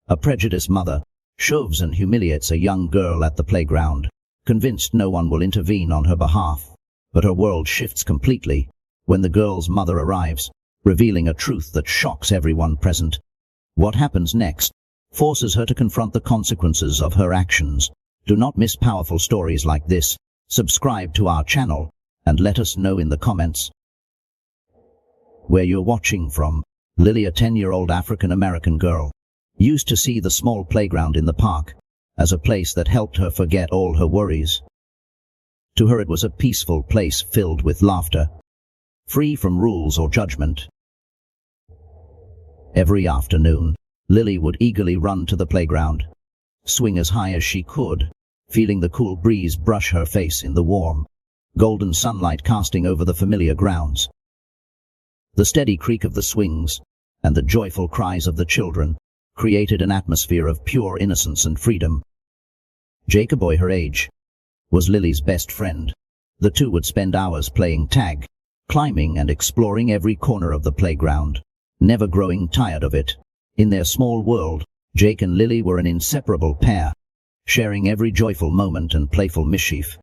A prejudiced mother shoves and humiliates a young girl at the playground, convinced no one will intervene on her behalf. But her world shifts completely when the girl's mother arrives, revealing a truth that shocks everyone present. What happens next forces her to confront the consequences of her actions. Do not miss powerful stories like this. Subscribe to our channel and let us know in the comments where you're watching from. Lily, a 10-year-old African-American girl, used to see the small playground in the park as a place that helped her forget all her worries. To her it was a peaceful place filled with laughter, free from rules or judgment. Every afternoon, Lily would eagerly run to the playground, swing as high as she could, feeling the cool breeze brush her face in the warm, golden sunlight casting over the familiar grounds. The steady creak of the swings and the joyful cries of the children created an atmosphere of pure innocence and freedom. Jake, a boy her age, was Lily's best friend. The two would spend hours playing tag, climbing and exploring every corner of the playground, never growing tired of it. In their small world, Jake and Lily were an inseparable pair, sharing every joyful moment and playful mischief.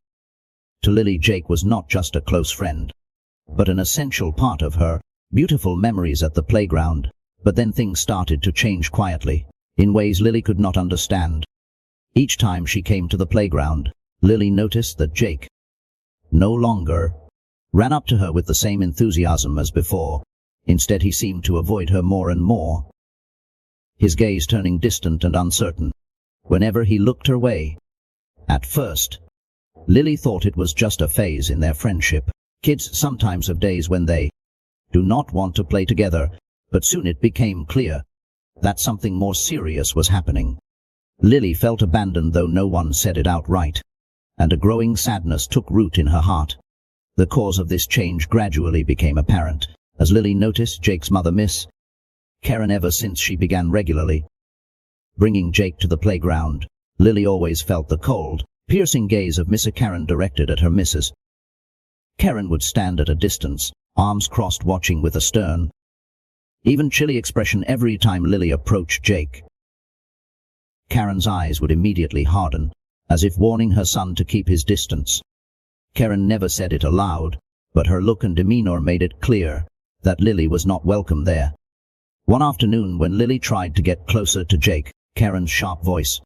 To Lily, Jake was not just a close friend, but an essential part of her beautiful memories at the playground. But then things started to change quietly, in ways Lily could not understand. Each time she came to the playground, Lily noticed that Jake no longer ran up to her with the same enthusiasm as before. Instead, he seemed to avoid her more and more, his gaze turning distant and uncertain whenever he looked her way. At first, Lily thought it was just a phase in their friendship. Kids sometimes have days when they do not want to play together, but soon it became clear that something more serious was happening. Lily felt abandoned, though no one said it outright, and a growing sadness took root in her heart. The cause of this change gradually became apparent as Lily noticed Jake's mother, Miss Karen. Ever since she began regularly bringing Jake to the playground, Lily always felt the cold, piercing gaze of Miss Karen directed at her. Mrs. Karen would stand at a distance, arms crossed, watching with a stern, even chilly expression every time Lily approached Jake. Karen's eyes would immediately harden, as if warning her son to keep his distance. Karen never said it aloud, but her look and demeanor made it clear that Lily was not welcome there. One afternoon, when Lily tried to get closer to Jake, Karen's sharp voice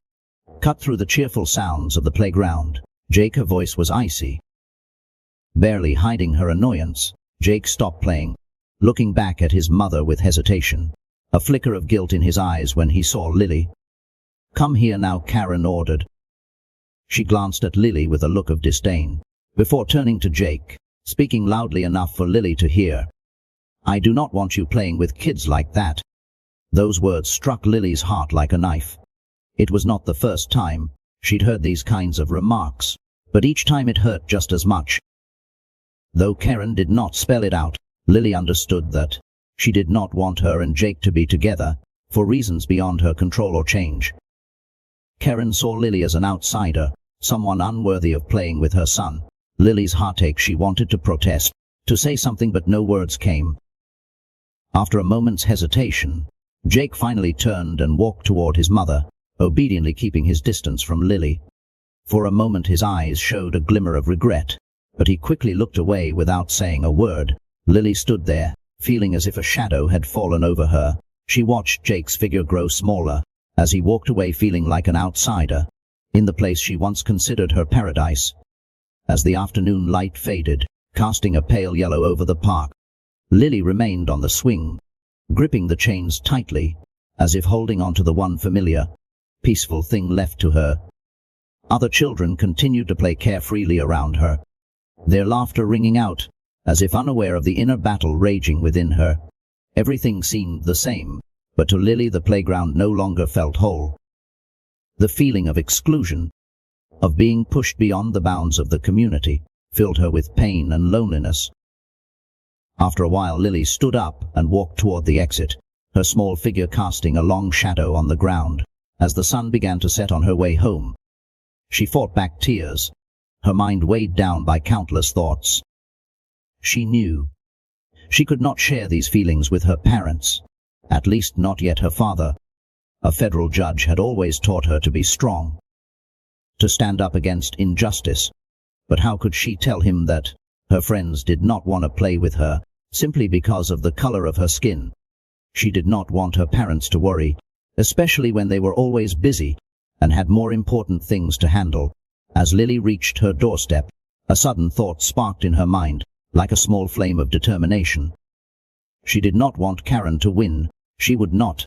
cut through the cheerful sounds of the playground. Jake, her voice was icy. Barely hiding her annoyance, Jake stopped playing, looking back at his mother with hesitation, a flicker of guilt in his eyes when he saw Lily. "Come here now," Karen ordered. She glanced at Lily with a look of disdain, before turning to Jake, speaking loudly enough for Lily to hear. "I do not want you playing with kids like that." Those words struck Lily's heart like a knife. It was not the first time she'd heard these kinds of remarks, but each time it hurt just as much. Though Karen did not spell it out, Lily understood that she did not want her and Jake to be together, for reasons beyond her control or change. Karen saw Lily as an outsider, someone unworthy of playing with her son. Lily's heart ached. She wanted to protest, to say something, but no words came. After a moment's hesitation, Jake finally turned and walked toward his mother, obediently keeping his distance from Lily. For a moment his eyes showed a glimmer of regret, but he quickly looked away without saying a word. Lily stood there, feeling as if a shadow had fallen over her. She watched Jake's figure grow smaller as he walked away, feeling like an outsider in the place she once considered her paradise. As the afternoon light faded, casting a pale yellow over the park, Lily remained on the swing, gripping the chains tightly, as if holding on to the one familiar, peaceful thing left to her. Other children continued to play carefreely around her, their laughter ringing out, as if unaware of the inner battle raging within her. Everything seemed the same, but to Lily the playground no longer felt whole. The feeling of exclusion, of being pushed beyond the bounds of the community, filled her with pain and loneliness. After a while Lily stood up and walked toward the exit, her small figure casting a long shadow on the ground. As the sun began to set on her way home, she fought back tears, her mind weighed down by countless thoughts. She knew she could not share these feelings with her parents, at least not yet her father. A federal judge had always taught her to be strong, to stand up against injustice. But how could she tell him that her friends did not want to play with her simply because of the color of her skin? She did not want her parents to worry, especially when they were always busy and had more important things to handle. As Lily reached her doorstep, a sudden thought sparked in her mind, like a small flame of determination. She did not want Karen to win. She would not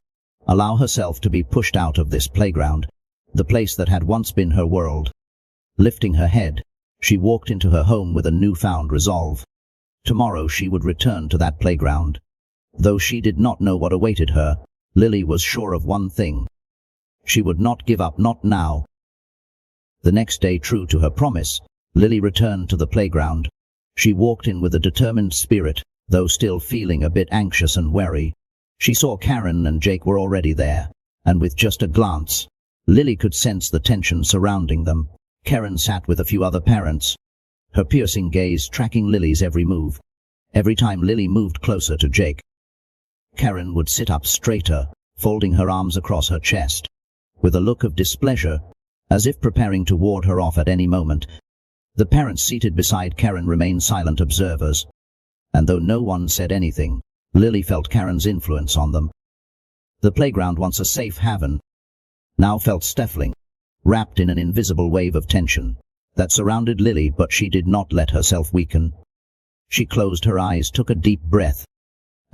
allow herself to be pushed out of this playground, the place that had once been her world. Lifting her head, she walked into her home with a newfound resolve. Tomorrow she would return to that playground. Though she did not know what awaited her, Lily was sure of one thing. She would not give up, not now. The next day, true to her promise, Lily returned to the playground. She walked in with a determined spirit, though still feeling a bit anxious and wary. She saw Karen and Jake were already there, and with just a glance, Lily could sense the tension surrounding them. Karen sat with a few other parents, her piercing gaze tracking Lily's every move. Every time Lily moved closer to Jake, Karen would sit up straighter, folding her arms across her chest, with a look of displeasure, as if preparing to ward her off at any moment. The parents seated beside Karen remained silent observers, and though no one said anything, Lily felt Karen's influence on them. The playground, once a safe haven, now felt stifling, wrapped in an invisible wave of tension that surrounded Lily, but she did not let herself weaken. She closed her eyes, took a deep breath,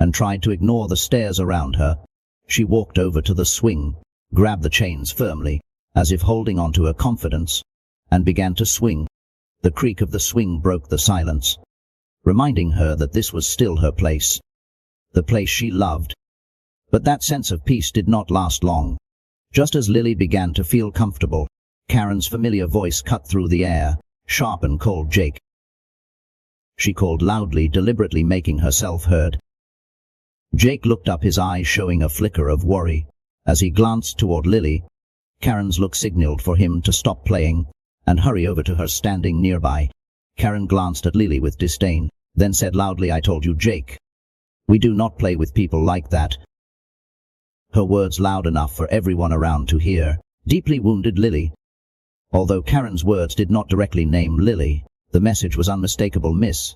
and tried to ignore the stares around her. She walked over to the swing, grabbed the chains firmly, as if holding on to her confidence, and began to swing. The creak of the swing broke the silence, reminding her that this was still her place, the place she loved. But that sense of peace did not last long. Just as Lily began to feel comfortable, Karen's familiar voice cut through the air, sharp and cold. Jake. She called loudly, deliberately making herself heard. Jake looked up, his eyes showing a flicker of worry. As he glanced toward Lily, Karen's look signaled for him to stop playing and hurry over to her standing nearby. Karen glanced at Lily with disdain, then said loudly, "I told you, Jake. We do not play with people like that." Her words, loud enough for everyone around to hear, deeply wounded Lily. Although Karen's words did not directly name Lily, the message was unmistakable. Miss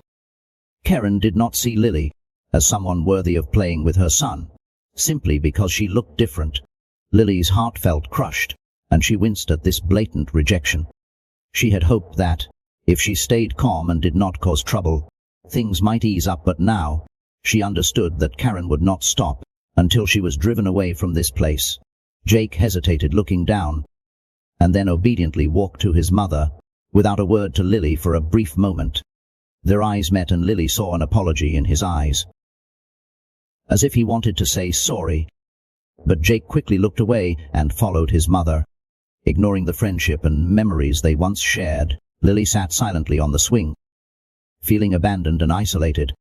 Karen did not see Lily as someone worthy of playing with her son, simply because she looked different. Lily's heart felt crushed, and she winced at this blatant rejection. She had hoped that, if she stayed calm and did not cause trouble, things might ease up, but now, she understood that Karen would not stop until she was driven away from this place. Jake hesitated, looking down, and then obediently walked to his mother, without a word to Lily for a brief moment. Their eyes met, and Lily saw an apology in his eyes, as if he wanted to say sorry. But Jake quickly looked away and followed his mother. Ignoring the friendship and memories they once shared, Lily sat silently on the swing, feeling abandoned and isolated.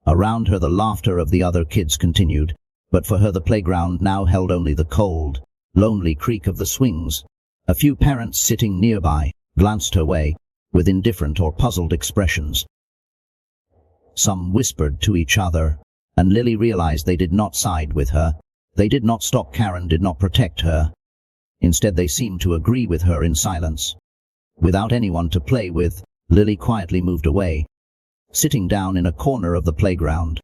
Around her the laughter of the other kids continued, but for her the playground now held only the cold, lonely creak of the swings. A few parents sitting nearby glanced her way, with indifferent or puzzled expressions. Some whispered to each other, and Lily realized they did not side with her. They did not stop Karen, did not protect her. Instead, they seemed to agree with her in silence. Without anyone to play with, Lily quietly moved away, sitting down in a corner of the playground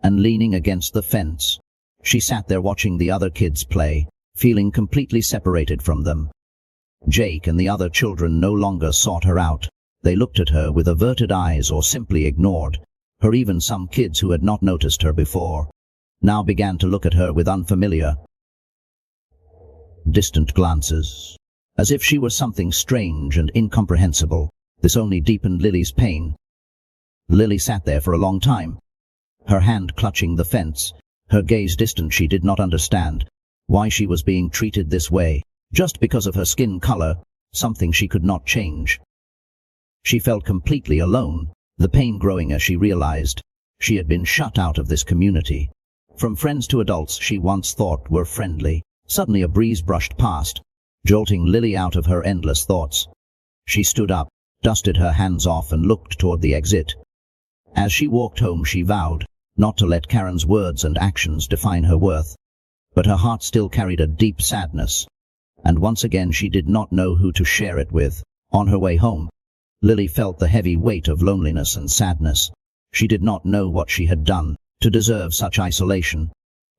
and leaning against the fence. She sat there watching the other kids play, feeling completely separated from them. Jake and the other children no longer sought her out. They looked at her with averted eyes or simply ignored her. Even some kids who had not noticed her before now began to look at her with unfamiliar, distant glances, as if she were something strange and incomprehensible. This only deepened Lily's pain. Lily sat there for a long time, her hand clutching the fence, her gaze distant. She did not understand why she was being treated this way, just because of her skin color, something she could not change. She felt completely alone, the pain growing as she realized she had been shut out of this community. From friends to adults she once thought were friendly. Suddenly a breeze brushed past, jolting Lily out of her endless thoughts. She stood up, dusted her hands off, and looked toward the exit. As she walked home, she vowed not to let Karen's words and actions define her worth, but her heart still carried a deep sadness. And once again she did not know who to share it with. On her way home, Lily felt the heavy weight of loneliness and sadness. She did not know what she had done to deserve such isolation,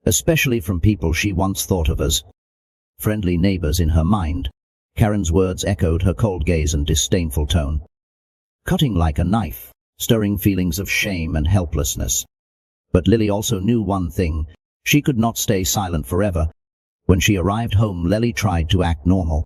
especially from people she once thought of as friendly neighbors in her mind. Karen's words echoed her cold gaze and disdainful tone, cutting like a knife, stirring feelings of shame and helplessness. But Lily also knew one thing: she could not stay silent forever. When she arrived home, Lily tried to act normal,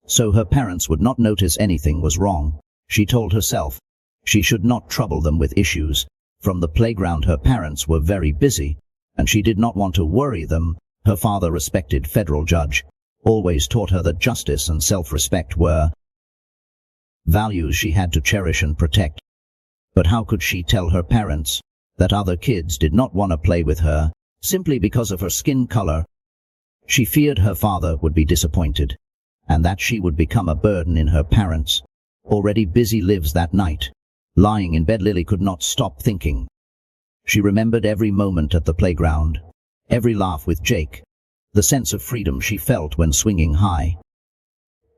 so her parents would not notice anything was wrong. She told herself she should not trouble them with issues. From the playground, her parents were very busy, and she did not want to worry them. Her father, respected federal judge, always taught her that justice and self-respect were values she had to cherish and protect. But how could she tell her parents that other kids did not want to play with her simply because of her skin color? She feared her father would be disappointed, and that she would become a burden in her parents' already busy lives. That night, lying in bed, Lily could not stop thinking. She remembered every moment at the playground, every laugh with Jake, the sense of freedom she felt when swinging high.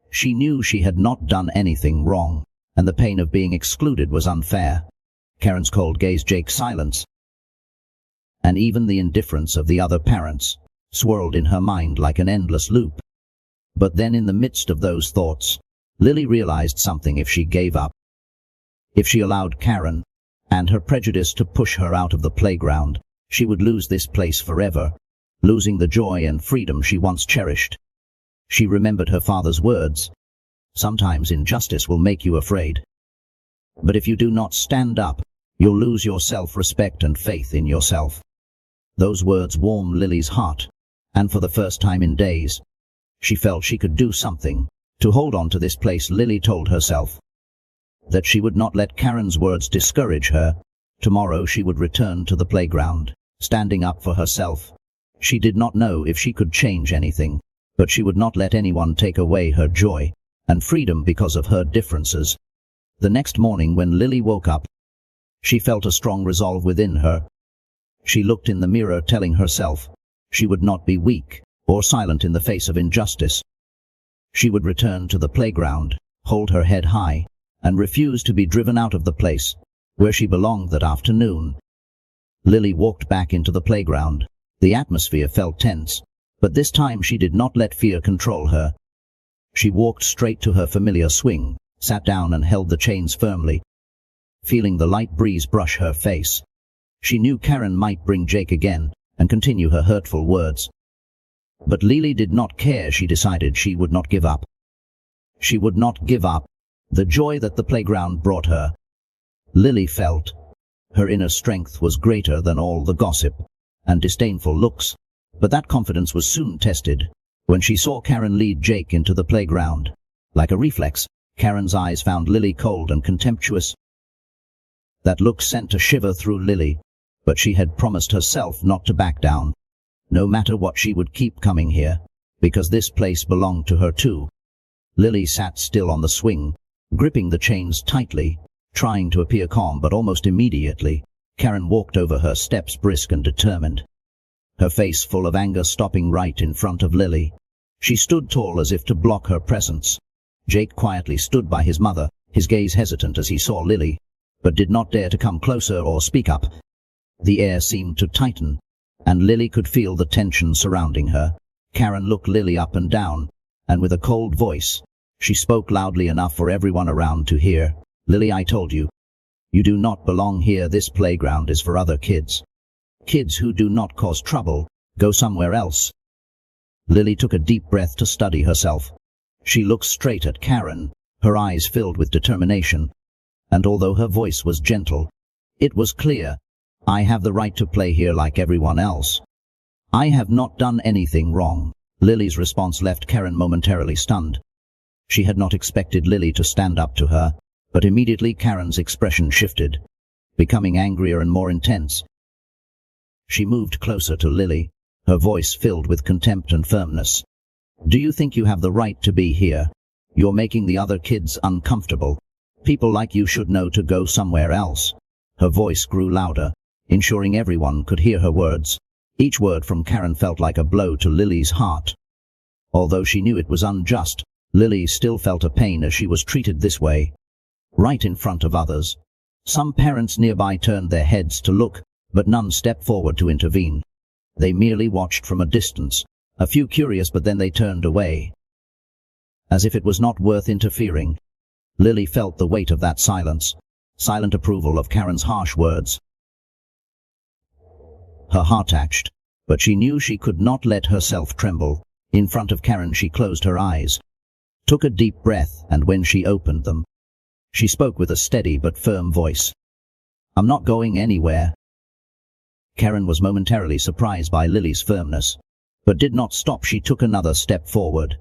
She knew she had not done anything wrong, and the pain of being excluded was unfair. Karen's cold gaze, Jake's silence, and even the indifference of the other parents swirled in her mind like an endless loop. But then, in the midst of those thoughts, Lily realized something. If she gave up, if she allowed Karen and her prejudice to push her out of the playground, she would lose this place forever, losing the joy and freedom she once cherished. She remembered her father's words: sometimes injustice will make you afraid, but if you do not stand up, you'll lose your self-respect and faith in yourself. Those words warmed Lily's heart, and for the first time in days, she felt she could do something to hold on to this place. Lily told herself that she would not let Karen's words discourage her. Tomorrow she would return to the playground, standing up for herself. She did not know if she could change anything, but she would not let anyone take away her joy and freedom because of her differences. The next morning, when Lily woke up, she felt a strong resolve within her. She looked in the mirror, telling herself she would not be weak or silent in the face of injustice. She would return to the playground, hold her head high, and refuse to be driven out of the place where she belonged. That afternoon, Lily walked back into the playground. The atmosphere felt tense, but this time she did not let fear control her. She walked straight to her familiar swing, sat down and held the chains firmly, feeling the light breeze brush her face. She knew Karen might bring Jake again and continue her hurtful words. But Lily did not care. She decided she would not give up. She would not give up the joy that the playground brought her. Lily felt her inner strength was greater than all the gossip and disdainful looks, but that confidence was soon tested when she saw Karen lead Jake into the playground. Like a reflex, Karen's eyes found Lily cold and contemptuous. That look sent a shiver through Lily, but she had promised herself not to back down. No matter what, she would keep coming here, because this place belonged to her too. Lily sat still on the swing, gripping the chains tightly, trying to appear calm, but almost immediately, Karen walked over her steps, brisk and determined, her face full of anger, stopping right in front of Lily. She stood tall as if to block her presence. Jake quietly stood by his mother, his gaze hesitant as he saw Lily, but did not dare to come closer or speak up. The air seemed to tighten, and Lily could feel the tension surrounding her. Karen looked Lily up and down, and with a cold voice, she spoke loudly enough for everyone around to hear. "Lily, I told you, you do not belong here. This playground is for other kids. Kids who do not cause trouble. Go somewhere else." Lily took a deep breath to steady herself. She looked straight at Karen, her eyes filled with determination, and although her voice was gentle, it was clear. "I have the right to play here like everyone else. I have not done anything wrong." Lily's response left Karen momentarily stunned. She had not expected Lily to stand up to her, but immediately Karen's expression shifted, becoming angrier and more intense. She moved closer to Lily, her voice filled with contempt and firmness. "Do you think you have the right to be here? You're making the other kids uncomfortable. People like you should know to go somewhere else." Her voice grew louder, ensuring everyone could hear her words. Each word from Karen felt like a blow to Lily's heart. Although she knew it was unjust, Lily still felt a pain as she was treated this way, right in front of others. Some parents nearby turned their heads to look, but none stepped forward to intervene. They merely watched from a distance, a few curious, but then they turned away, as if it was not worth interfering. Lily felt the weight of that silence, silent approval of Karen's harsh words. Her heart ached, but she knew she could not let herself tremble. In front of Karen she closed her eyes, took a deep breath, and when she opened them, she spoke with a steady but firm voice. "I'm not going anywhere." Karen was momentarily surprised by Lily's firmness, but did not stop. She took another step forward,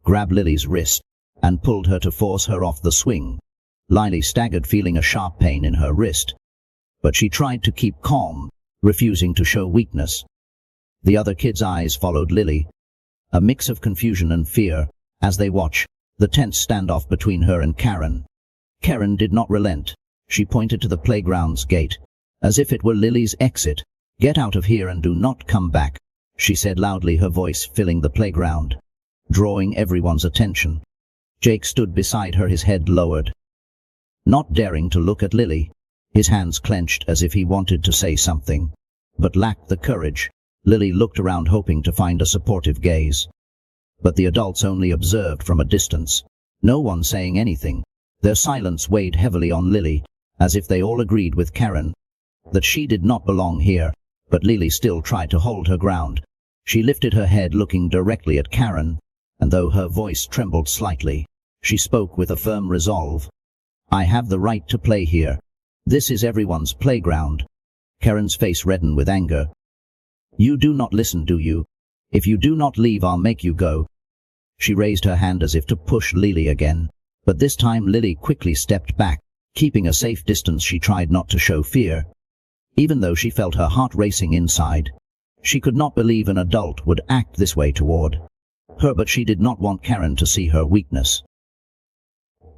grabbed Lily's wrist, and pulled her to force her off the swing. Lily staggered, feeling a sharp pain in her wrist, but she tried to keep calm, refusing to show weakness. The other kids' eyes followed Lily, a mix of confusion and fear, as they watched the tense standoff between her and Karen. Karen did not relent. She pointed to the playground's gate, as if it were Lily's exit. "Get out of here and do not come back," she said loudly, her voice filling the playground, drawing everyone's attention. Jake stood beside her, his head lowered, not daring to look at Lily. His hands clenched as if he wanted to say something, but lacked the courage. Lily looked around, hoping to find a supportive gaze, but the adults only observed from a distance, no one saying anything. Their silence weighed heavily on Lily, as if they all agreed with Karen that she did not belong here. But Lily still tried to hold her ground. She lifted her head, looking directly at Karen, and though her voice trembled slightly, she spoke with a firm resolve. "I have the right to play here. This is everyone's playground." Karen's face reddened with anger. "You do not listen, do you? If you do not leave, I'll make you go." She raised her hand as if to push Lily again, but this time Lily quickly stepped back. Keeping a safe distance, she tried not to show fear, even though she felt her heart racing inside. She could not believe an adult would act this way toward her, but she did not want Karen to see her weakness.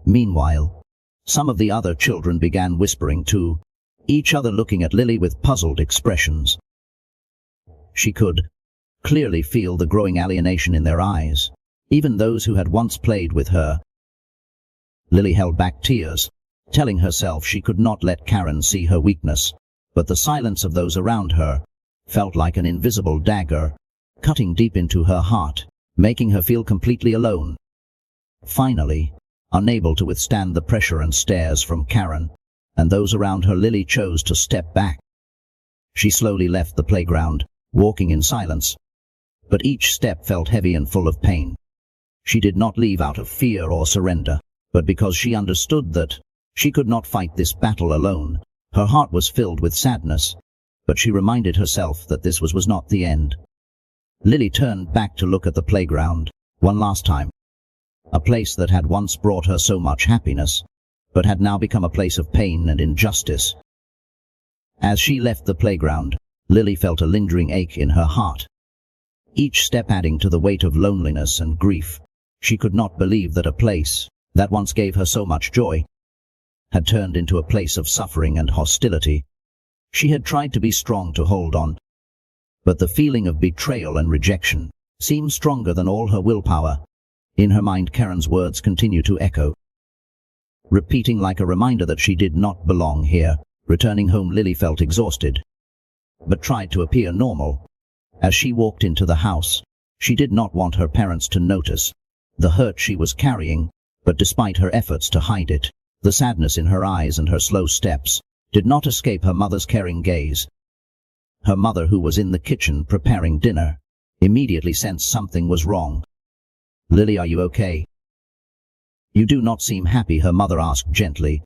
Meanwhile, some of the other children began whispering to each other, looking at Lily with puzzled expressions. She could clearly feel the growing alienation in their eyes, even those who had once played with her. Lily held back tears, telling herself she could not let Karen see her weakness, but the silence of those around her felt like an invisible dagger, cutting deep into her heart, making her feel completely alone. Finally, unable to withstand the pressure and stares from Karen and those around her, Lily chose to step back. She slowly left the playground, walking in silence, but each step felt heavy and full of pain. She did not leave out of fear or surrender, but because she understood that she could not fight this battle alone. Her heart was filled with sadness, but she reminded herself that this was not the end. Lily turned back to look at the playground one last time, a place that had once brought her so much happiness, but had now become a place of pain and injustice. As she left the playground, Lily felt a lingering ache in her heart, each step adding to the weight of loneliness and grief. She could not believe that a place that once gave her so much joy had turned into a place of suffering and hostility. She had tried to be strong to hold on, but the feeling of betrayal and rejection seemed stronger than all her willpower. In her mind, Karen's words continued to echo, repeating like a reminder that she did not belong here. Returning home, Lily felt exhausted, but tried to appear normal. As she walked into the house, she did not want her parents to notice the hurt she was carrying, but despite her efforts to hide it, the sadness in her eyes and her slow steps did not escape her mother's caring gaze. Her mother, who was in the kitchen preparing dinner, immediately sensed something was wrong. "Lily, are you okay? You do not seem happy," her mother asked gently,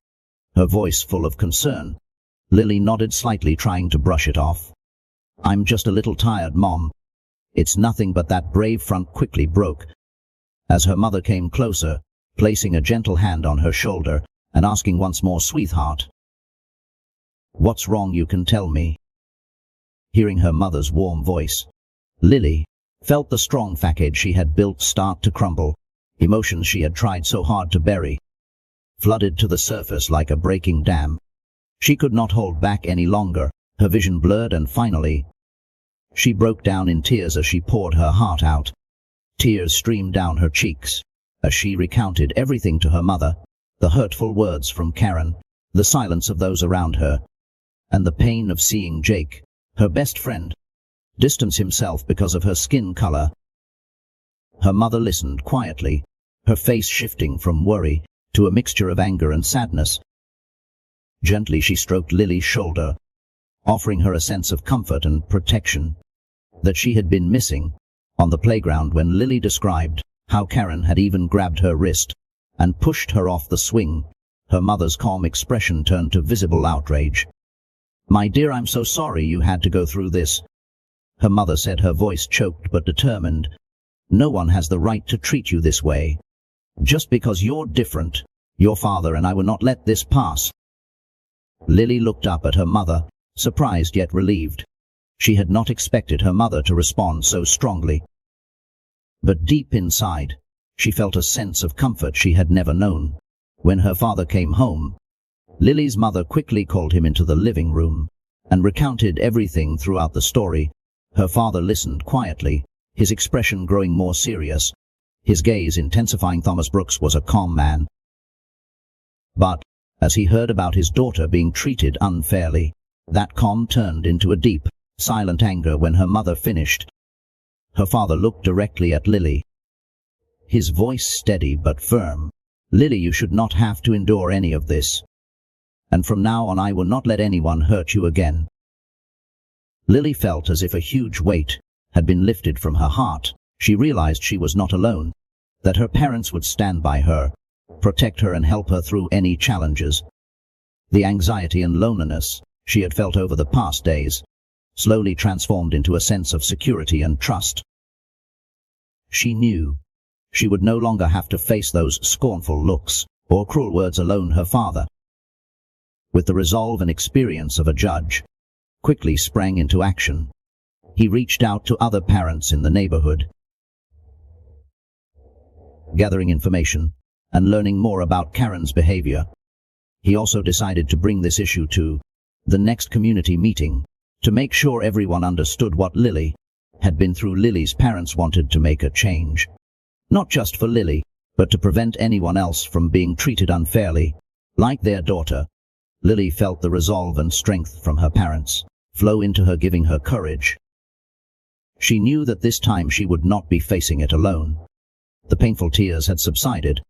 her voice full of concern. Lily nodded slightly, trying to brush it off. "I'm just a little tired, Mom." "It's nothing," but that brave front quickly broke as her mother came closer, placing a gentle hand on her shoulder and asking once more, "Sweetheart, what's wrong? You can tell me." Hearing her mother's warm voice, Lily felt the strong facade she had built start to crumble. Emotions she had tried so hard to bury flooded to the surface like a breaking dam. She could not hold back any longer. Her vision blurred, and finally, She broke down in tears as she poured her heart out. Tears streamed down her cheeks as she recounted everything to her mother, the hurtful words from Karen, the silence of those around her, and the pain of seeing Jake, her best friend, distance himself because of her skin color. Her mother listened quietly, her face shifting from worry to a mixture of anger and sadness. Gently she stroked Lily's shoulder, offering her a sense of comfort and protection that she had been missing on the playground when Lily described how Karen had even grabbed her wrist and pushed her off the swing. Her mother's calm expression turned to visible outrage. "My dear, I'm so sorry you had to go through this," her mother said, her voice choked but determined. "No one has the right to treat you this way. Just because you're different, your father and I will not let this pass." Lily looked up at her mother, surprised yet relieved. She had not expected her mother to respond so strongly. But deep inside, she felt a sense of comfort she had never known. When her father came home, Lily's mother quickly called him into the living room and recounted everything throughout the story. Her father listened quietly, his expression growing more serious, his gaze intensifying. Thomas Brooks was a calm man. But, as he heard about his daughter being treated unfairly, that calm turned into a deep, silent anger when her mother finished. Her father looked directly at Lily, his voice steady but firm. "Lily, you should not have to endure any of this. And from now on I will not let anyone hurt you again." Lily felt as if a huge weight had been lifted from her heart. She realized she was not alone, that her parents would stand by her, protect her and help her through any challenges. The anxiety and loneliness she had felt over the past days slowly transformed into a sense of security and trust. She knew she would no longer have to face those scornful looks or cruel words alone. Her father, with the resolve and experience of a judge, quickly sprang into action. He reached out to other parents in the neighborhood, gathering information and learning more about Karen's behavior. He also decided to bring this issue to the next community meeting to make sure everyone understood what Lily had been through. Lily's parents wanted to make a change, not just for Lily, but to prevent anyone else from being treated unfairly, like their daughter. Lily felt the resolve and strength from her parents flow into her, giving her courage. She knew that this time she would not be facing it alone. The painful tears had subsided,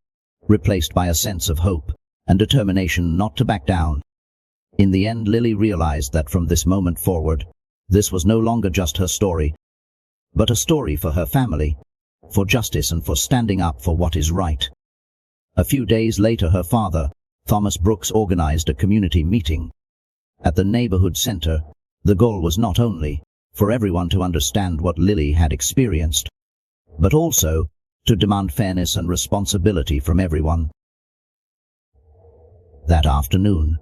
replaced by a sense of hope and determination not to back down. In the end, Lily realized that from this moment forward, this was no longer just her story, but a story for her family, for justice and for standing up for what is right. A few days later, her father, Thomas Brooks, organized a community meeting at the neighborhood center. The goal was not only for everyone to understand what Lily had experienced, but also to demand fairness and responsibility from everyone. That afternoon,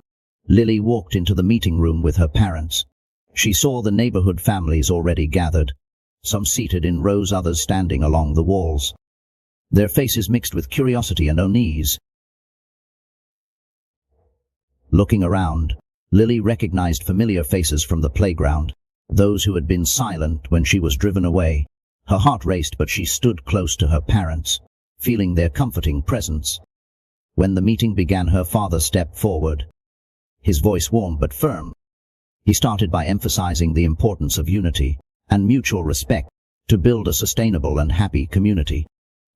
Lily walked into the meeting room with her parents. She saw the neighborhood families already gathered, some seated in rows, others standing along the walls, their faces mixed with curiosity and unease. Looking around, Lily recognized familiar faces from the playground, those who had been silent when she was driven away. Her heart raced, but she stood close to her parents, feeling their comforting presence. When the meeting began, her father stepped forward, his voice warm but firm. He started by emphasizing the importance of unity and mutual respect to build a sustainable and happy community.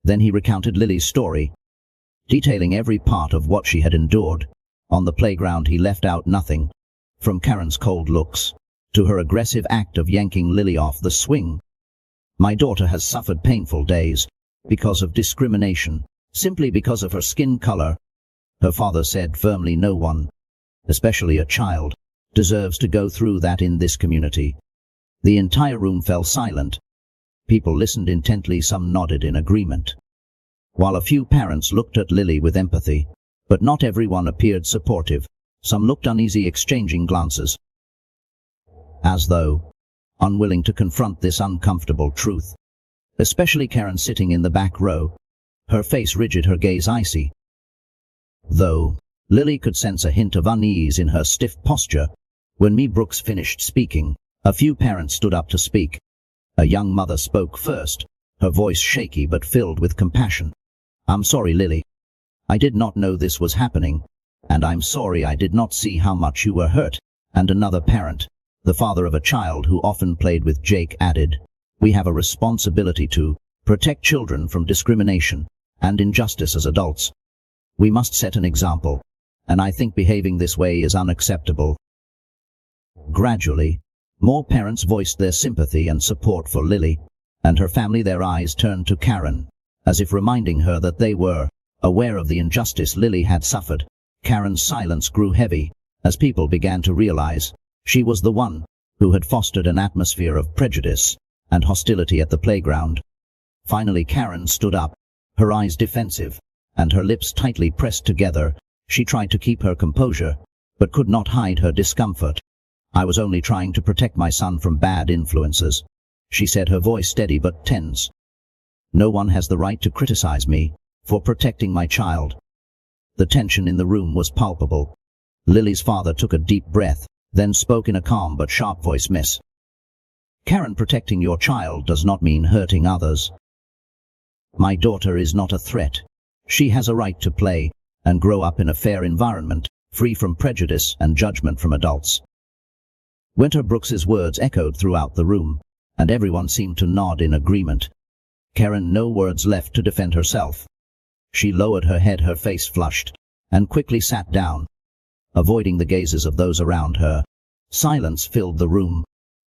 Then he recounted Lily's story, detailing every part of what she had endured. On the playground, he left out nothing, from Karen's cold looks to her aggressive act of yanking Lily off the swing. "My daughter has suffered painful days because of discrimination, simply because of her skin color," her father said firmly. "No one, especially a child, deserves to go through that in this community." The entire room fell silent. People listened intently, some nodded in agreement, while a few parents looked at Lily with empathy. But not everyone appeared supportive. Some looked uneasy, exchanging glances, as though unwilling to confront this uncomfortable truth. Especially Karen, sitting in the back row, her face rigid, her gaze icy. Though Lily could sense a hint of unease in her stiff posture. When Brooks finished speaking, A few parents stood up to speak. A young mother spoke first, her voice shaky but filled with compassion. "I'm sorry, Lily. I did not know this was happening, and I'm sorry I did not see how much you were hurt." And another parent, the father of a child who often played with Jake, added, "We have a responsibility to protect children from discrimination and injustice as adults. We must set an example, and I think behaving this way is unacceptable." Gradually, more parents voiced their sympathy and support for Lily, and her family. Their eyes turned to Karen, as if reminding her that they were aware of the injustice Lily had suffered. Karen's silence grew heavy, as people began to realize she was the one who had fostered an atmosphere of prejudice and hostility at the playground. Finally, Karen stood up, her eyes defensive, and her lips tightly pressed together. She tried to keep her composure, but could not hide her discomfort. "I was only trying to protect my son from bad influences," she said, her voice steady but tense. "No one has the right to criticize me for protecting my child." The tension in the room was palpable. Lily's father took a deep breath, then spoke in a calm but sharp voice. "Miss Karen, protecting your child does not mean hurting others. My daughter is not a threat. She has a right to play and grow up in a fair environment, free from prejudice and judgment from adults." Winter Brooks's words echoed throughout the room, and everyone seemed to nod in agreement. Karen, no words left to defend herself. She lowered her head, her face flushed, and quickly sat down, avoiding the gazes of those around her. Silence filled the room,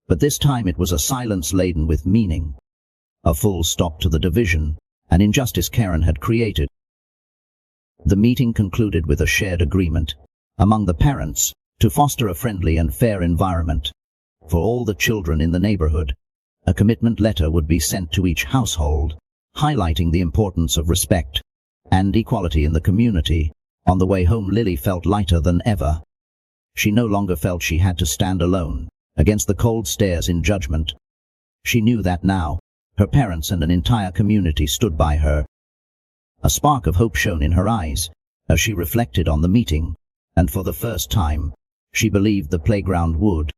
but this time it was a silence laden with meaning. A full stop to the division and injustice Karen had created. The meeting concluded with a shared agreement among the parents to foster a friendly and fair environment for all the children in the neighborhood. A commitment letter would be sent to each household, highlighting the importance of respect and equality in the community. On the way home, Lily felt lighter than ever. She no longer felt she had to stand alone against the cold stares in judgment. She knew that now her parents and an entire community stood by her. A spark of hope shone in her eyes as she reflected on the meeting, and for the first time, she believed the playground would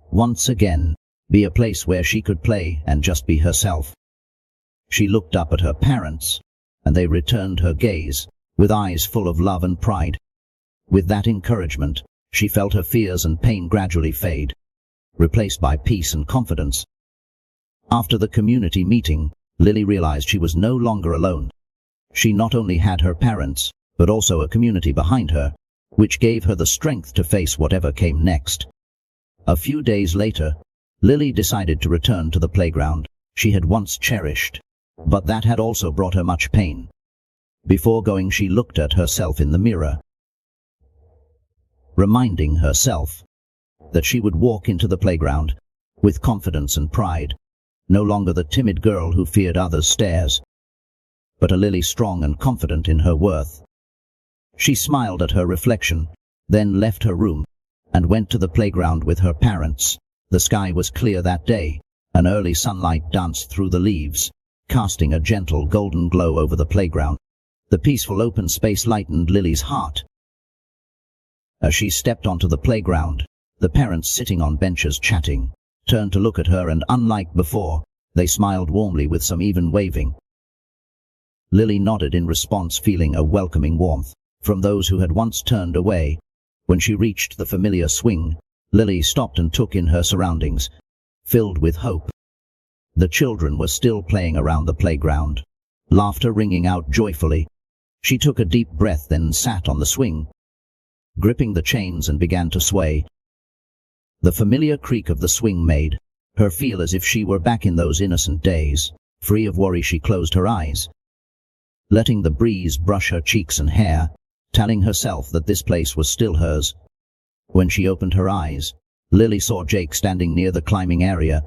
once again be a place where she could play and just be herself. She looked up at her parents, and they returned her gaze with eyes full of love and pride. With that encouragement, she felt her fears and pain gradually fade, replaced by peace and confidence. After the community meeting, Lily realized she was no longer alone. She not only had her parents, but also a community behind her, which gave her the strength to face whatever came next. A few days later, Lily decided to return to the playground she had once cherished, but that had also brought her much pain. Before going, she looked at herself in the mirror, reminding herself that she would walk into the playground with confidence and pride, no longer the timid girl who feared others' stares, but a Lily strong and confident in her worth. She smiled at her reflection, then left her room and went to the playground with her parents. The sky was clear that day. An early sunlight danced through the leaves, casting a gentle golden glow over the playground. The peaceful open space lightened Lily's heart. As she stepped onto the playground, the parents sitting on benches chatting turned to look at her, and unlike before, they smiled warmly with some even waving. Lily nodded in response, feeling a welcoming warmth from those who had once turned away. When she reached the familiar swing, Lily stopped and took in her surroundings, filled with hope. The children were still playing around the playground, laughter ringing out joyfully. She took a deep breath, then sat on the swing, gripping the chains, and began to sway. The familiar creak of the swing made her feel as if she were back in those innocent days. Free of worry, she closed her eyes, letting the breeze brush her cheeks and hair, telling herself that this place was still hers. When she opened her eyes, Lily saw Jake standing near the climbing area,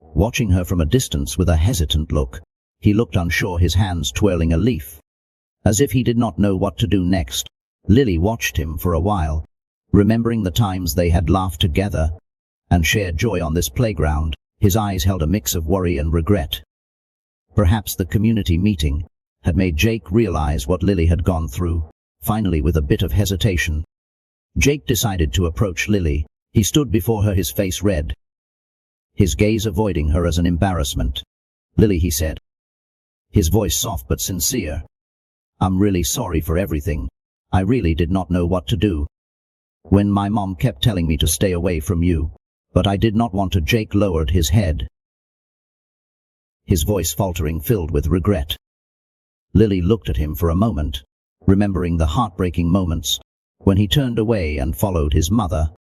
watching her from a distance with a hesitant look. He looked unsure, his hands twirling a leaf, as if he did not know what to do next. Lily watched him for a while, remembering the times they had laughed together and shared joy on this playground. His eyes held a mix of worry and regret. Perhaps the community meeting had made Jake realize what Lily had gone through. Finally, with a bit of hesitation, Jake decided to approach Lily. He stood before her, his face red, his gaze avoiding her as an embarrassment. "Lily," he said, his voice soft but sincere. "I'm really sorry for everything. I really did not know what to do. When my mom kept telling me to stay away from you, but I did not want to." Jake lowered his head, his voice faltering, filled with regret. Lily looked at him for a moment, remembering the heartbreaking moments when he turned away and followed his mother.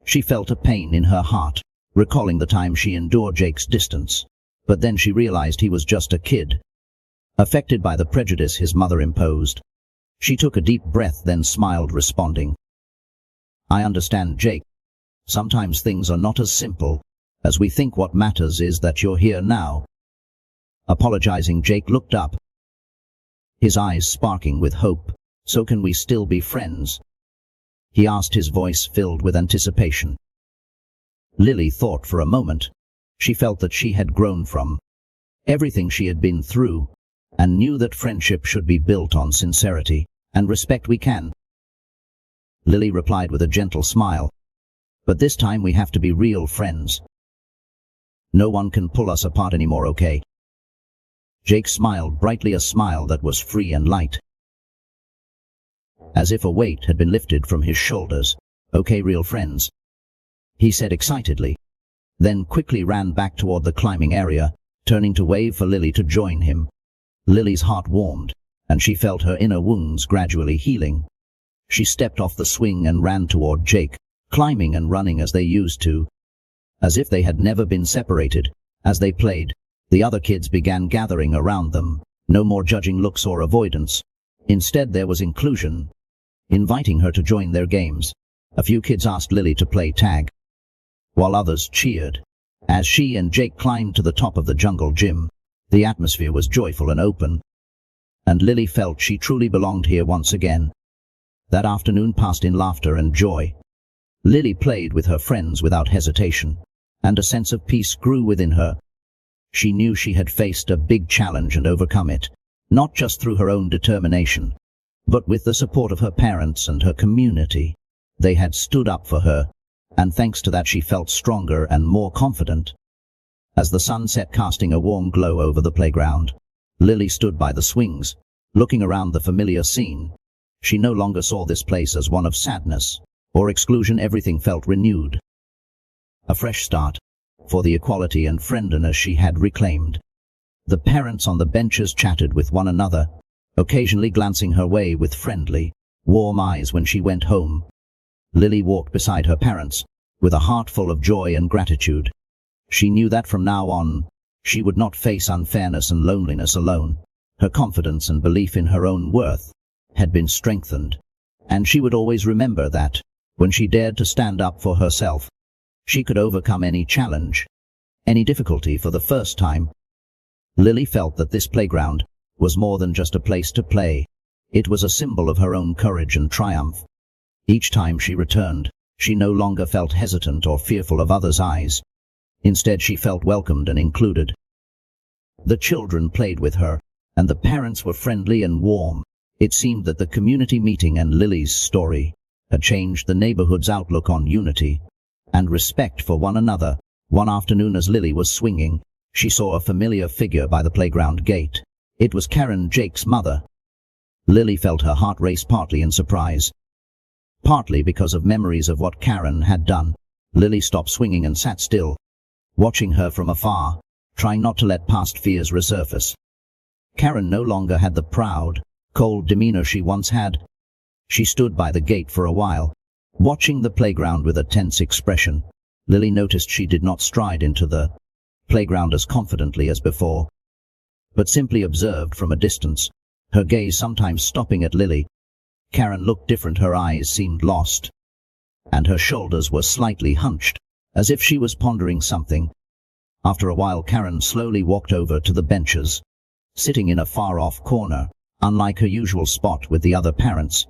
She felt a pain in her heart, recalling the time she endured Jake's distance, but then she realized he was just a kid, affected by the prejudice his mother imposed. She took a deep breath, then smiled, responding, "I understand, Jake. Sometimes things are not as simple as we think. What matters is that you're here now." Apologizing, Jake looked up, his eyes sparking with hope. "So can we still be friends?" he asked, his voice filled with anticipation. Lily thought for a moment. She felt that she had grown from everything she had been through, and knew that friendship should be built on sincerity and respect. "We can," Lily replied with a gentle smile, "but this time we have to be real friends. No one can pull us apart anymore, okay?" Jake smiled brightly, a smile that was free and light, as if a weight had been lifted from his shoulders. "Okay, real friends," he said excitedly, then quickly ran back toward the climbing area, turning to wave for Lily to join him. Lily's heart warmed, and she felt her inner wounds gradually healing. She stepped off the swing and ran toward Jake, climbing and running as they used to, as if they had never been separated. As they played, the other kids began gathering around them. No more judging looks or avoidance. Instead, there was inclusion, inviting her to join their games. A few kids asked Lily to play tag, while others cheered as she and Jake climbed to the top of the jungle gym. The atmosphere was joyful and open, and Lily felt she truly belonged here once again. That afternoon passed in laughter and joy. Lily played with her friends without hesitation, and a sense of peace grew within her. She knew she had faced a big challenge and overcome it, not just through her own determination, but with the support of her parents and her community. They had stood up for her, and thanks to that she felt stronger and more confident. As the sun set, casting a warm glow over the playground, Lily stood by the swings, looking around the familiar scene. She no longer saw this place as one of sadness or exclusion. Everything felt renewed. A fresh start for the equality and friendliness she had reclaimed. The parents on the benches chatted with one another, occasionally glancing her way with friendly, warm eyes when she went home. Lily walked beside her parents, with a heart full of joy and gratitude. She knew that from now on, she would not face unfairness and loneliness alone. Her confidence and belief in her own worth had been strengthened, and she would always remember that, when she dared to stand up for herself, she could overcome any challenge, any difficulty for the first time. Lily felt that this playground was more than just a place to play. It was a symbol of her own courage and triumph. Each time she returned, she no longer felt hesitant or fearful of others' eyes. Instead, she felt welcomed and included. The children played with her, and the parents were friendly and warm. It seemed that the community meeting and Lily's story had changed the neighborhood's outlook on unity and respect for one another. One afternoon, as Lily was swinging, she saw a familiar figure by the playground gate. It was Karen, Jake's mother. Lily felt her heart race, partly in surprise, partly because of memories of what Karen had done. Lily stopped swinging and sat still, watching her from afar, trying not to let past fears resurface. Karen no longer had the proud, cold demeanor she once had. She stood by the gate for a while, watching the playground with a tense expression. Lily noticed she did not stride into the playground as confidently as before, but simply observed from a distance, her gaze sometimes stopping at Lily. Karen looked different. Her eyes seemed lost, and her shoulders were slightly hunched, as if she was pondering something. After a while, Karen slowly walked over to the benches, sitting in a far-off corner, unlike her usual spot with the other parents.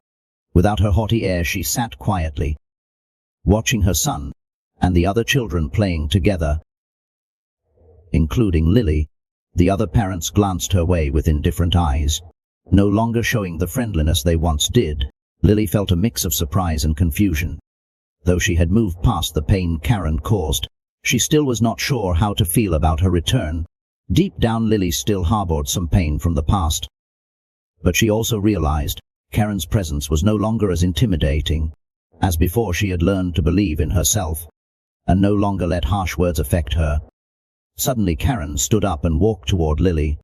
Without her haughty air, she sat quietly, watching her son and the other children playing together, including Lily. The other parents glanced her way with indifferent eyes, no longer showing the friendliness they once did. Lily felt a mix of surprise and confusion. Though she had moved past the pain Karen caused, She still was not sure how to feel about her return. Deep down, Lily still harbored some pain from the past. But she also realized Karen's presence was no longer as intimidating as before. She had learned to believe in herself and no longer let harsh words affect her. Suddenly Karen stood up and walked toward Lily.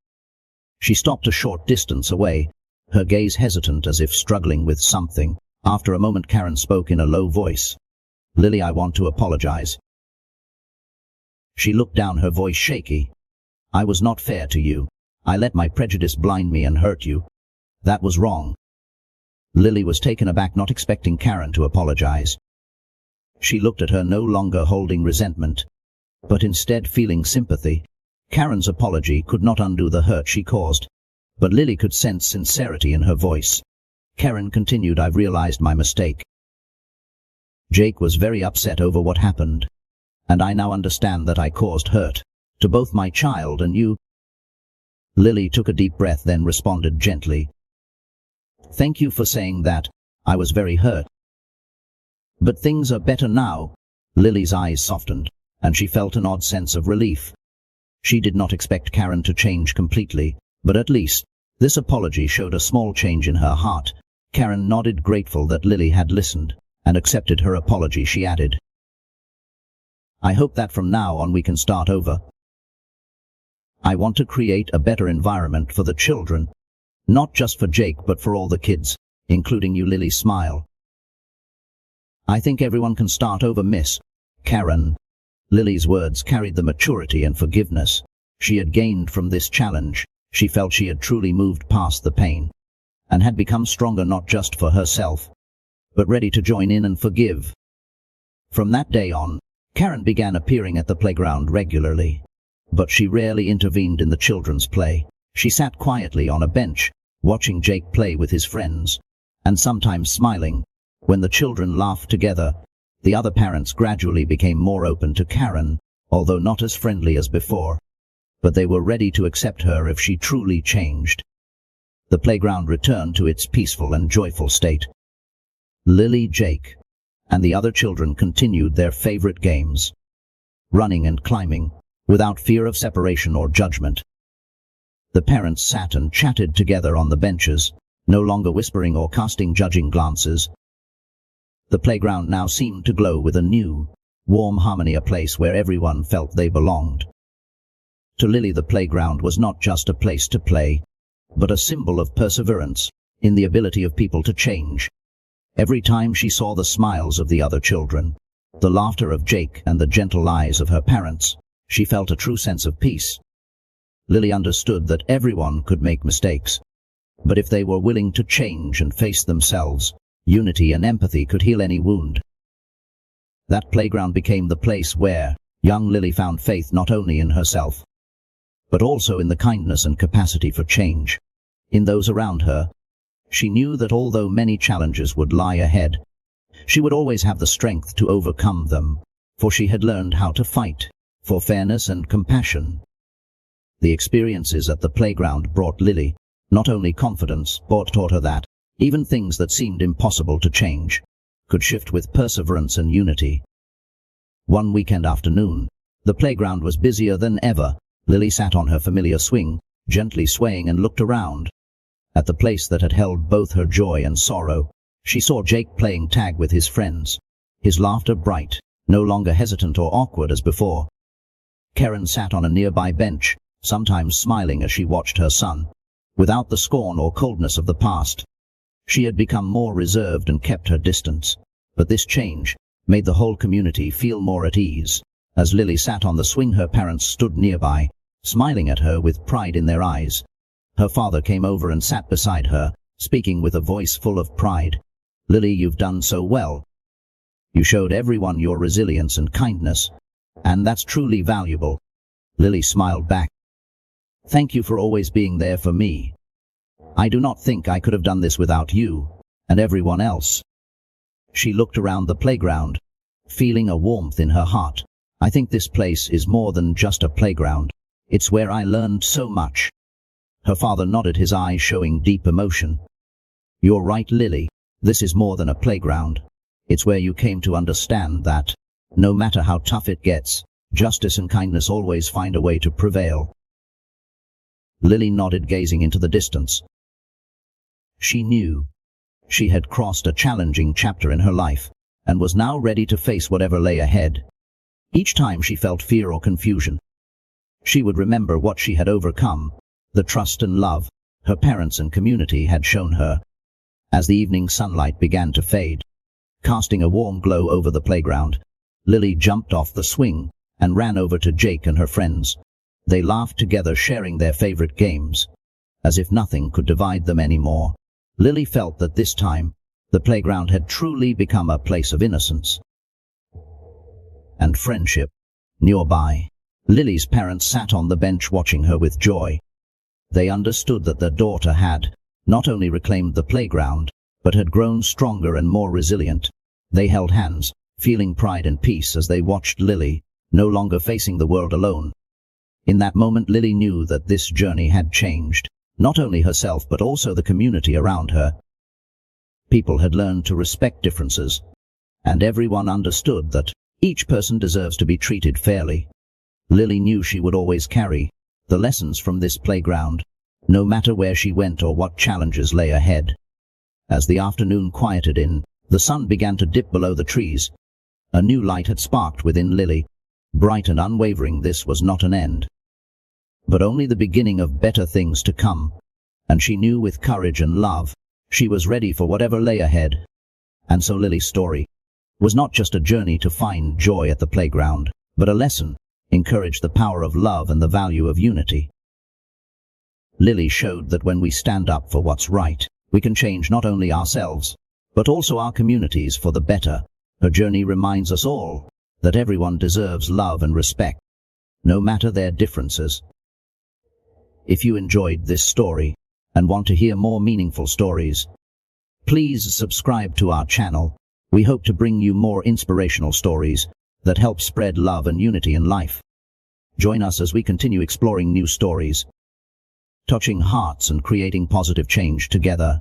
She stopped a short distance away, her gaze hesitant as if struggling with something. After a moment, Karen spoke in a low voice. "Lily, I want to apologize." She looked down, her voice shaky. "I was not fair to you. I let my prejudice blind me and hurt you. That was wrong." Lily was taken aback, not expecting Karen to apologize. She looked at her, no longer holding resentment, but instead feeling sympathy. Karen's apology could not undo the hurt she caused, but Lily could sense sincerity in her voice. Karen continued, "I've realized my mistake. Jake was very upset over what happened, and I now understand that I caused hurt to both my child and you." Lily took a deep breath, then responded gently, "Thank you for saying that. I was very hurt. But things are better now." Lily's eyes softened, and she felt an odd sense of relief. She did not expect Karen to change completely, but at least this apology showed a small change in her heart. Karen nodded, grateful that Lily had listened and accepted her apology. She added, "I hope that from now on we can start over. I want to create a better environment for the children, not just for Jake but for all the kids, including you." Lily smiled. "I think everyone can start over, Miss Karen." Lily's words carried the maturity and forgiveness she had gained from this challenge. She felt she had truly moved past the pain and had become stronger, not just for herself, but ready to join in and forgive. From that day on, Karen began appearing at the playground regularly, but she rarely intervened in the children's play. She sat quietly on a bench, watching Jake play with his friends, and sometimes smiling when the children laughed together. The other parents gradually became more open to Karen, although not as friendly as before, but they were ready to accept her if she truly changed. The playground returned to its peaceful and joyful state. Lily, Jake, and the other children continued their favorite games, running and climbing, without fear of separation or judgment. The parents sat and chatted together on the benches, no longer whispering or casting judging glances. The playground now seemed to glow with a new, warm harmony, a place where everyone felt they belonged. To Lily, the playground was not just a place to play, but a symbol of perseverance in the ability of people to change. Every time she saw the smiles of the other children, the laughter of Jake, and the gentle eyes of her parents, she felt a true sense of peace. Lily understood that everyone could make mistakes, but if they were willing to change and face themselves, unity and empathy could heal any wound. That playground became the place where young Lily found faith not only in herself, but also in the kindness and capacity for change in those around her. She knew that although many challenges would lie ahead, she would always have the strength to overcome them, for she had learned how to fight for fairness and compassion. The experiences at the playground brought Lily not only confidence, but taught her that even things that seemed impossible to change could shift with perseverance and unity. One weekend afternoon, the playground was busier than ever. Lily sat on her familiar swing, gently swaying, and looked around at the place that had held both her joy and sorrow. She saw Jake playing tag with his friends, his laughter bright, no longer hesitant or awkward as before. Karen sat on a nearby bench, sometimes smiling as she watched her son, without the scorn or coldness of the past. She had become more reserved and kept her distance, but this change made the whole community feel more at ease. As Lily sat on the swing, her parents stood nearby, smiling at her with pride in their eyes. Her father came over and sat beside her, speaking with a voice full of pride. "Lily, you've done so well. You showed everyone your resilience and kindness, and that's truly valuable." Lily smiled back. "Thank you for always being there for me. I do not think I could have done this without you and everyone else." She looked around the playground, feeling a warmth in her heart. "I think this place is more than just a playground. It's where I learned so much." Her father nodded, his eyes showing deep emotion. "You're right, Lily. This is more than a playground. It's where you came to understand that, no matter how tough it gets, Justice and kindness always find a way to prevail. Lily nodded, gazing into the distance. She knew she had crossed a challenging chapter in her life and was now ready to face whatever lay ahead. Each time she felt fear or confusion, she would remember what she had overcome, the trust and love her parents and community had shown her. As the evening sunlight began to fade, casting a warm glow over the playground, Lily jumped off the swing and ran over to Jake and her friends. They laughed together, sharing their favorite games, as if nothing could divide them anymore. Lily felt that this time, the playground had truly become a place of innocence and friendship. Nearby, Lily's parents sat on the bench watching her with joy. They understood that their daughter had not only reclaimed the playground, but had grown stronger and more resilient. They held hands, feeling pride and peace as they watched Lily, no longer facing the world alone. In that moment, Lily knew that this journey had changed not only herself but also the community around her. People had learned to respect differences, and everyone understood that each person deserves to be treated fairly. Lily knew she would always carry the lessons from this playground, no matter where she went or what challenges lay ahead. As the afternoon quieted in, the sun began to dip below the trees. A new light had sparked within Lily, bright and unwavering. This was not an end, but only the beginning of better things to come, and she knew with courage and love, she was ready for whatever lay ahead. And so Lily's story was not just a journey to find joy at the playground, but a lesson, encouraged the power of love and the value of unity. Lily showed that when we stand up for what's right, we can change not only ourselves, but also our communities for the better. Her journey reminds us all that everyone deserves love and respect, no matter their differences. If you enjoyed this story and want to hear more meaningful stories, please subscribe to our channel. We hope to bring you more inspirational stories that help spread love and unity in life. Join us as we continue exploring new stories, touching hearts and creating positive change together.